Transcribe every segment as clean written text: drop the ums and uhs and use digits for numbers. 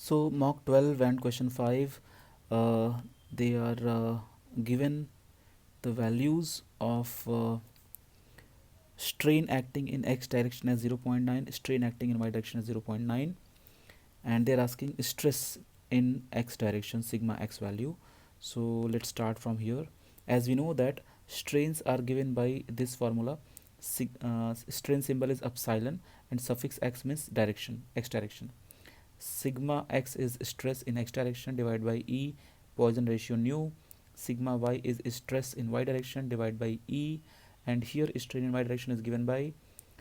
So mock 12 and question 5, they are given the values of strain acting in x direction as 0.9, strain acting in y direction as 0.9, and they're asking stress in x direction, sigma x value. So let's start from here. As we know that strains are given by this formula. Strain symbol is epsilon and suffix x means direction, x direction. Sigma x is stress in x direction divided by E, Poisson ratio nu. Sigma y is stress in y direction divided by E, and here strain in y direction is given by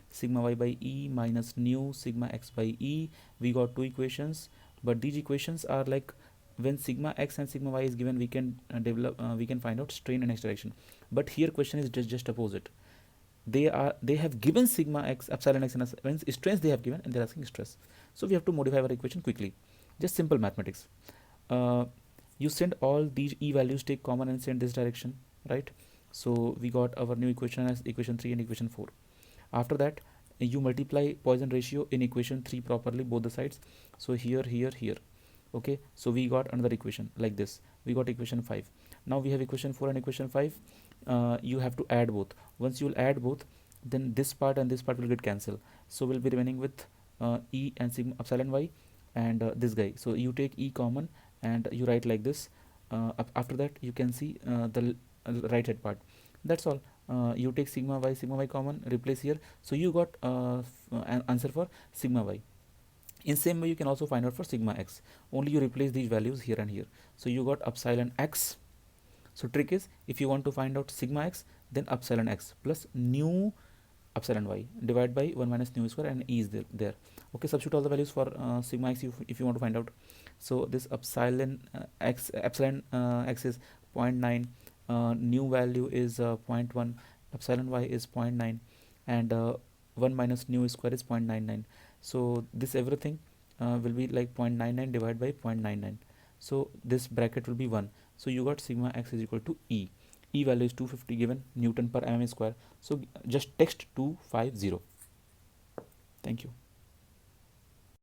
sigma y by E minus nu sigma x by E. We got two equations, but these equations are like when sigma x and sigma y is given, we can we can find out strain in x direction. But here question is just opposite. They have given sigma x, epsilon x, and strains they have given, and they're asking stress. So we have to modify our equation quickly. Just simple mathematics. You send all these E values, take common and send this direction, right? So we got our new equation as equation 3 and equation 4. After that, you multiply Poisson ratio in equation 3 properly, both the sides. So here, okay. So we got another equation like this. We got equation 5. Now we have equation 4 and equation 5. You have to add both. Once you will add both, then this part and this part will get cancelled. So we'll be remaining with E and sigma epsilon y and this guy. So you take E common and you write like this. After that, you can see the right hand part. That's all. You take sigma y common, replace here. So you got an answer for sigma y. In same way, you can also find out for sigma x. Only you replace these values here and here. So you got epsilon x. So trick is, if you want to find out sigma x, then epsilon x plus nu epsilon y divided by 1 minus nu square, and E is there. Okay, substitute all the values for sigma x if you want to find out. So this epsilon x is 0.9, nu value is 0.1, epsilon y is 0.9, and 1 minus nu square is 0.99. So this everything will be like 0.99 divided by 0.99. So this bracket will be 1. So you got sigma x is equal to E. E value is 250 given Newton per mm square. So just text 250. Thank you.